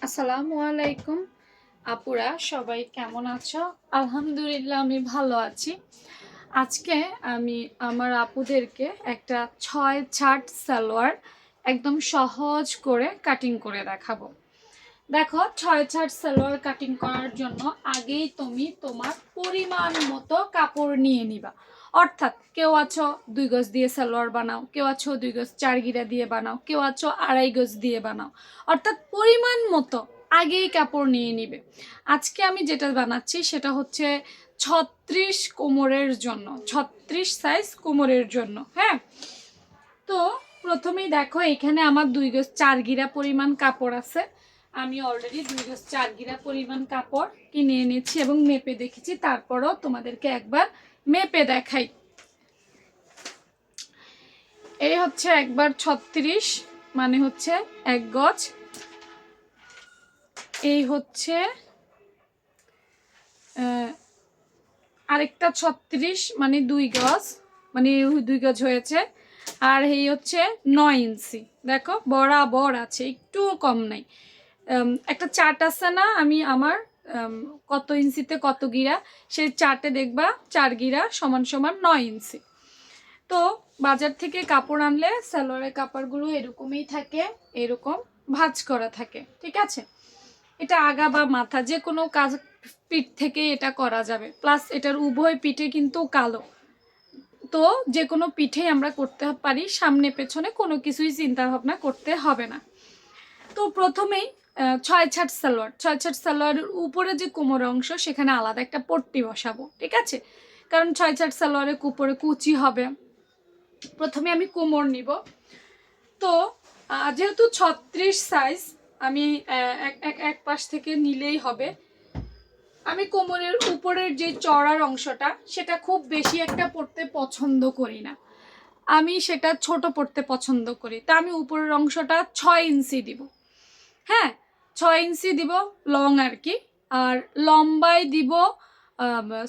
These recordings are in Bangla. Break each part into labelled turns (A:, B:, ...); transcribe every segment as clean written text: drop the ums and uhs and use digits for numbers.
A: আসসালামু আলাইকুম আপুরা, সবাই কেমন আছো? আলহামদুলিল্লাহ আমি ভালো আছি। আজকে আমি আমার আপুদেরকে একটা 6 ছাট সালোয়ার একদম সহজ করে কাটিং করে দেখাবো। দেখো, 6 ছাট সালোয়ার কাটিং করার জন্য আগেই তুমি তোমার পরিমাণ মতো কাপড় নিয়ে নিবা। অর্থাৎ কেউ আছো 2 গজ দিয়ে সালোয়ার বানাও, কেউ আছো 2 গজ 4 গিরা দিয়ে বানাও, কেউ আছো 2.5 গজ দিয়ে বানাও। অর্থাৎ পরিমাণ মতো আগেই কাপড় নিয়ে নিবে। আজকে আমি যেটা বানাচ্ছি সেটা হচ্ছে 36 কোমরের জন্য, 36 সাইজ কোমরের জন্য। হ্যাঁ, তো প্রথমেই দেখো এখানে আমার 2 গজ 4 গিরা পরিমাণ কাপড় আছে। আমি অলরেডি 2 গজ 4 গিরা পরিমাণ কাপড় কিনে এনেছি এবং মেপে দেখেছি, তারপরও তোমাদেরকে একবার মেপে দেখাই। এই হচ্ছে একবার 36, মানে হচ্ছে 1 গজ। এই হচ্ছে আরেকটা 36, মানে 2 গজ, মানে 2 গজ হয়েছে। আর এই হচ্ছে 9 ইঞ্চি। দেখো বরাবর আছে, একটুও কম নাই। একটা চার্ট আছে না, আমি আমার কত ইঞ্চিতে কত গিরা, সেই চার্টে দেখবা 4 গিরা সমান সমান 9 ইঞ্চি। তো বাজার থেকে কাপড় আনলে সালোয়ারের কাপড়গুলো এরকমই থাকে, এরকম ভাঁজ করা থাকে। ঠিক আছে, এটা আগা বা মাথা যে কোনো কাজ পিঠ থেকে এটা করা যাবে। প্লাস এটার উভয় পিঠে কিন্তু কালো, তো যে কোনো পিঠেই আমরা করতে পারি, সামনে পেছনে কোনো কিছুই চিন্তা ভাবনা করতে হবে না। তো প্রথমেই 6 ছাট সালোয়ার, 6 ছাট সালোয়ারের উপরে যে কোমর অংশ সেখানে আলাদা একটা পট্টি বসাবো। ঠিক আছে, কারণ 6 ছাট সালোয়ারের উপরে কুচি হবে। প্রথমে আমি কোমর নিব। তো যেহেতু 36 সাইজ, আমি এক পাশ থেকে নিলেই হবে। আমি কোমরের উপরের যে চড়ার অংশটা সেটা খুব বেশি একটা পরতে পছন্দ করি না, আমি সেটা ছোট পরতে পছন্দ করি। তা আমি উপরের অংশটা 6 ইঞ্চি দিব। হ্যাঁ, 6 ইঞ্চি দিব লং আর কি। আর লম্বায় দিব,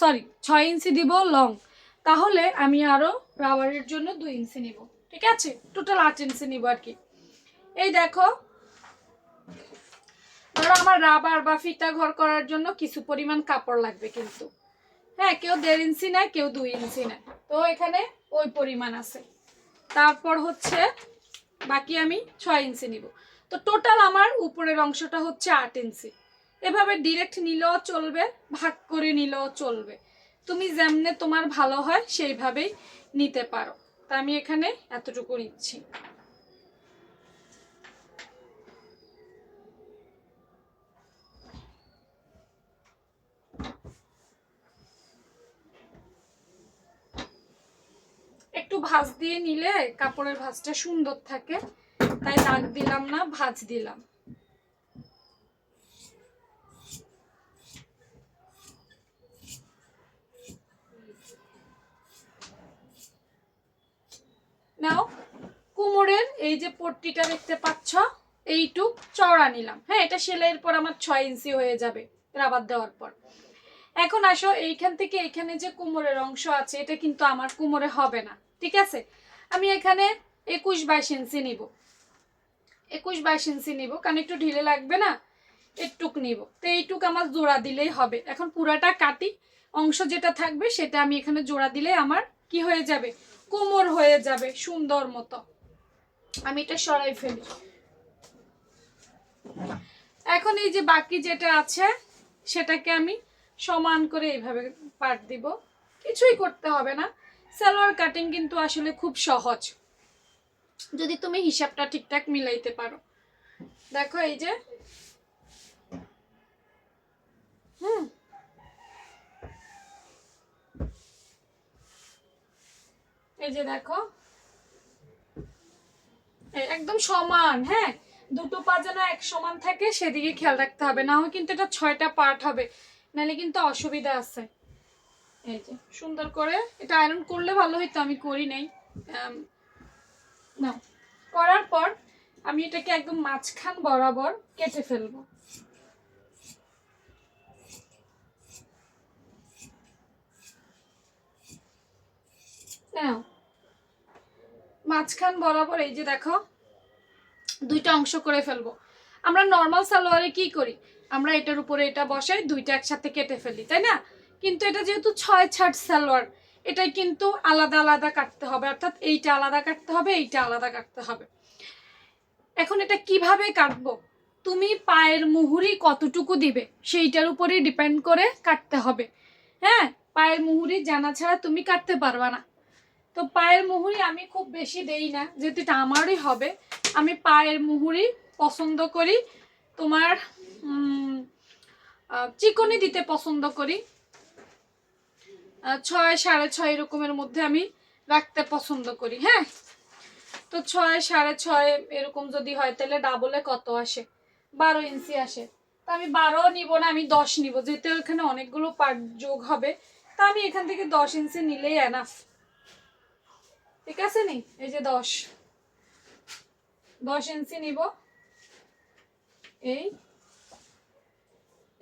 A: সরি, 6 ইঞ্চি দিব লং। তাহলে আমি আরও রাবারের জন্য 2 ইঞ্চি নিব। ঠিক আছে, টোটাল 8 ইঞ্চি নিব আর কি। এই দেখো, ধরো আমার রাবার বা ফিতা ঘর করার জন্য কিছু পরিমাণ কাপড় লাগবে কিন্তু। হ্যাঁ, কেউ 1.5 ইঞ্চি নেয়, কেউ 2 ইঞ্চি নেয়, তো এখানে ওই পরিমাণ আছে। তারপর হচ্ছে বাকি আমি 6 ইঞ্চি নিব। তো টোটাল আমার উপরের অংশটা হচ্ছে 8 ইঞ্চি। এভাবে ডিরেক্ট নিলেও চলবে, ভাগ করে নিলেও চলবে, তুমি যেমনে তোমার ভালো হয় সেইভাবেই নিতে পারো। তা আমি এখানে এতটুকু নিচ্ছি। একটু ভাঁজ দিয়ে নিলে কাপড়ের ভাঁজটা সুন্দর থাকে, তাই দাগ দিলাম না, ভাঁজ দিলাম। নাও, কোমরের এই যে পট্টিটা দেখতে পাচ্ছ, এইটুক চওড়া নিলাম। হ্যাঁ, এটা সেলাইয়ের পর আমার 6 ইঞ্চি হয়ে যাবে রাবার দেওয়ার পর। এখন আসো, এইখান থেকে এখানে যে কোমরের অংশ আছে এটা কিন্তু আমার কোমরে হবে না। ঠিক আছে, আমি এখানে 21-22 ইঞ্চি নিব। 21-22 ইঞ্চি নিব, কারণ একটু ঢিলে লাগবে না, একটুক নিব। তো এইটুক আমার জোড়া দিলেই হবে। এখন পুরাটা কাটি, অংশ যেটা থাকবে সেটা আমি এখানে জোড়া দিলে আমার কি হয়ে যাবে, কোমর হয়ে যাবে সুন্দর মতো। আমি এটা সরাই ফেলি। এখন এই যে বাকি যেটা আছে সেটাকে আমি সমান করে এইভাবে পাট দিব, কিছুই করতে হবে না। সালোয়ার কাটিং কিন্তু আসলে খুব সহজ, যদি তুমি হিসাবটা ঠিকঠাক মিলাইতে পারো। দেখো এই যে, এই যে দেখো, একদম সমান। হ্যাঁ, দুটো পা যেন এক সমান থাকে সেদিকে খেয়াল রাখতে হবে, না হয় কিন্তু এটা 6টা পার্ট হবে, নাহলে কিন্তু অসুবিধা আছে। এই যে সুন্দর করে এটা আয়রন করলে ভালো হইতো, আমি করি নাই। না, করার পর আমি এটাকে একদম মাঝখান বরাবর কেটে ফেলবো। মাঝখান বরাবর এই যে দেখো, দুইটা অংশ করে ফেলবো। আমরা নর্মাল সালোয়ারে কি করি, আমরা এটার উপরে এটা বসাই, দুইটা একসাথে কেটে ফেলি, তাই না? কিন্তু এটা যেহেতু 6 ছাট সালোয়ার, এটাই কিন্তু আলাদা আলাদা কাটতে হবে, অর্থাৎ এইটা আলাদা কাটতে হবে, এইটা আলাদা কাটতে হবে। এখন এটা কিভাবে কাটবো, তুমি পায়ের মুহুরি কতটুকু দিবে সেইটার উপরেই ডিপেন্ড করে কাটতে হবে। হ্যাঁ, পায়ের মুহুরি জানা ছাড়া তুমি কাটতে পারবা না। তো পায়ের মুহুরি আমি খুব বেশি দেই না, যেহেতু এটা আমারই হবে। আমি পায়ের মুহুরি পছন্দ করি তোমার চিকনি দিতে পছন্দ করি, 6 6.5 এরকমের মধ্যে আমি রাখতে পছন্দ করি। হ্যাঁ, তো 6 6.5 এরকম যদি হয় তাহলে ডাবলে কত আসে, 12 ইঞ্চি আসে। তো আমি 12 নিব না, আমি 10 নিব, যেহেতু এখানে অনেকগুলো পার্ট যোগ হবে। তা আমি এখান থেকে 10 ইঞ্চি নিলেই এনাফ। ঠিক আছে নি, এই যে 10 ইঞ্চি নিব, এই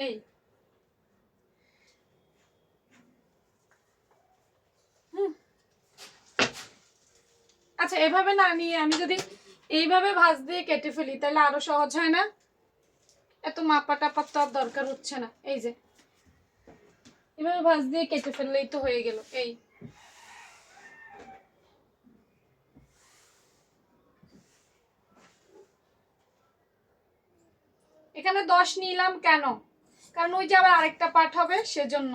A: এই আচ্ছা, এভাবে না নিয়ে আমি যদি এইভাবে ভাঁজ দিয়ে কেটে ফেলি তাহলে আরো সহজ হয় না? এত মাপা টাপার তো আর দরকার হচ্ছে না। এই যে এভাবে ভাঁজ দিয়ে কেটে ফেললেই তো হয়ে গেল। এই এখানে 10 নিলাম কেন, কারণ ওই যে আবার আরেকটা পার্ট হবে সেজন্য।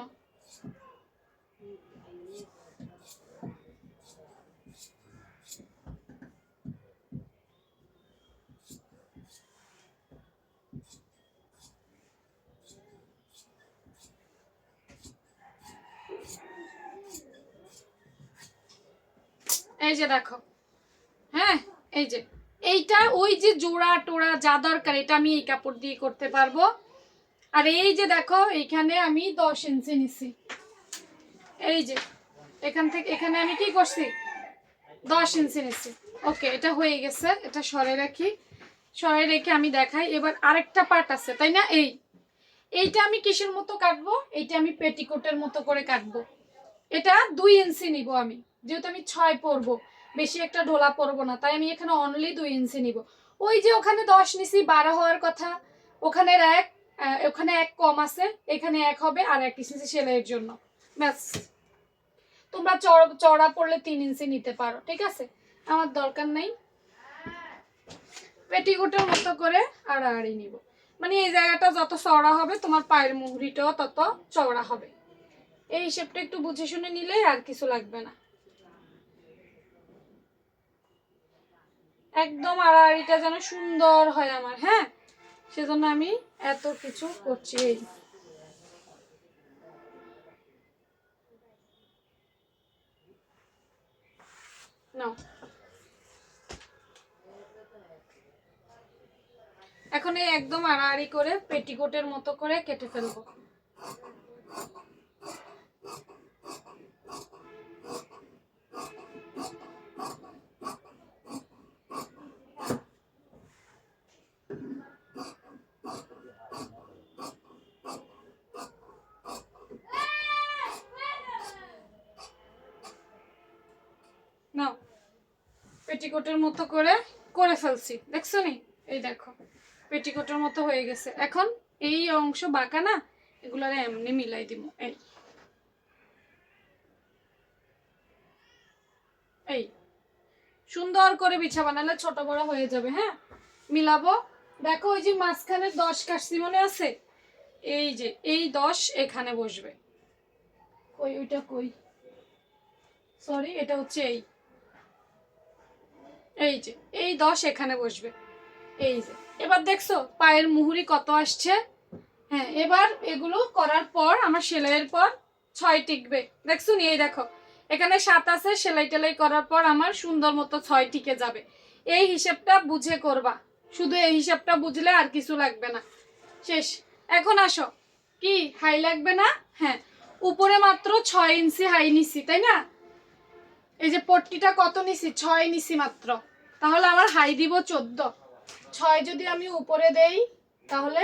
A: এই যে দেখো, হ্যাঁ, এই যে এইটা ওই যে জোড়া টোড়া যা দরকার এটা আমি এই কাপড় দিয়ে করতে পারবো। আর এই যে দেখো এইখানে আমি 10 ইঞ্চি নিছি, এই যে এখান থেকে এখানে আমি কি করছি, 10 ইঞ্চি নিছি। ওকে, এটা হয়ে গেছে, এটা সরে রাখি। সরে রেখে আমি দেখাই এবার আরেকটা পার্ট আছে, তাই না? এইটা আমি কিসের মতো কাটবো, এইটা আমি পেটিকোটের মতো করে কাটবো। এটা 2 ইঞ্চি নিব আমি, যেহেতু আমি 6 পরবো, বেশি একটা ঢোলা পরবো না, তাই আমি এখানে অনলি 2 ইঞ্চি নিব। ওই যে ওখানে 10 নিছি, 12 হওয়ার কথা, ওখানে ওখানে 1 কম আছে, এখানে 1 হবে, আর 1 ইঞ্চি সেলাইয়ের জন্য। ব্যাস, তোমরা চড়া পড়লে 3 ইঞ্চি নিতে পারো, ঠিক আছে, আমার দরকার নাই। পেটিকোটের মতো করে আড়াআড়ি নিব, মানে এই জায়গাটা যত চওড়া হবে তোমার পায়ের মুহুরিটাও তত চওড়া হবে। এই হিসেবটা একটু বুঝে শুনে নিলে আর কিছু লাগবে না। একদম আড়াআড়িটা যেন সুন্দর হয় আমার, হ্যাঁ, সেজন্য আমি এত কিছু করছি। এই নাও, এখন এই একদম আড়াআড়ি করে পেটিকোটের মতো করে কেটে ফেলবো। নাও, পেটিকোটের মতো করে করে ফেলছি, দেখছো নি? এই দেখো পেটিকোটের মতো হয়ে গেছে। এখন এই অংশ বাঁকা না, এগুলারে এমনি মিলাই দিব। এই সুন্দর করে বিছা বানালে ছোট বড় হয়ে যাবে। হ্যাঁ, মিলাবো। দেখো ওই যে মাঝখানে 10 কাটছি মনে আছে, এই যে এই 10 এখানে বসবে। কই ওইটা কই, সরি, এটা হচ্ছে এই যে এই 10 এখানে বসবে। এই যে এবার দেখছো পায়ের মুহুরি কত আসছে। হ্যাঁ, এবার এগুলো করার পর আমার সেলাইয়ের পর 6 টিকবে, দেখছো নি? এই দেখো এখানে 7 আছে, সেলাই টেলাই করার পর আমার সুন্দর মতো 6 টিকে যাবে। এই হিসাবটা বুঝে করবা, শুধু এই হিসাবটা বুঝলে আর কিছু লাগবে না। শেষ। এখন আসো, কি হাই লাগবে না? হ্যাঁ, উপরে মাত্র 6 ইঞ্চি হাই নিছি, তাই না? এই যে পট্টিটা কত নিছি, 6 নিছি মাত্র, তাহলে আমার হাই দিব 14। 6 যদি আমি উপরে দেই তাহলে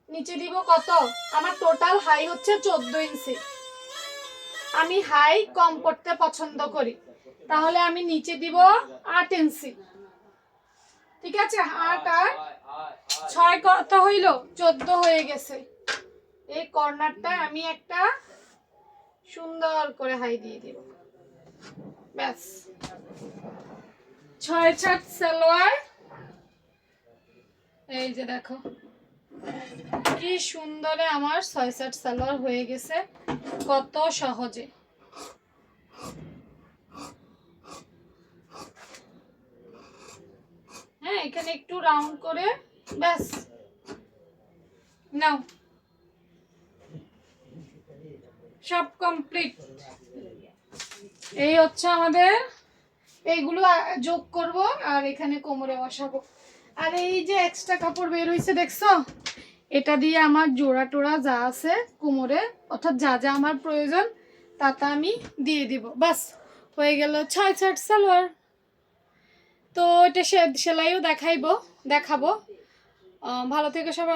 A: নিচে দিব কত, আমার টোটাল হাই হচ্ছে 14 ইঞ্চি। আমি হাই কম করতে পছন্দ করি, তাহলে আমি নিচে দিব 8 ইঞ্চি। ঠিক আছে, 8 আর 6 কত হইল? 14 হয়ে গেছে। এই কর্নারটা আমি একটা সুন্দর করে হাই দিয়ে দিব, ব্যাস। 6/7 সালোয়ার, এই যে দেখো কি সুন্দরে আমার 6/7 সালোয়ার হয়ে গেছে, কত সহজে। হ্যাঁ, এখানে একটু রাউন্ড করে ব্যাস নাও, সব কমপ্লিট। এই হচ্ছে আমাদের, এইগুলো যোগ করব আর এখানে কোমরে বসাবো। আর এই যে এক্সট্রা কাপড় বের হয়েছে দেখছো, এটা দিয়ে আমার জোড়া টোড়া যা আছে কোমরে, অর্থাৎ যা যা আমার প্রয়োজন তা আমি দিয়ে দিব, বাস হয়ে গেল 6/7 সালোয়ার। তো এটা সেলাইও দেখাবো। ভালো থেকে সবাই।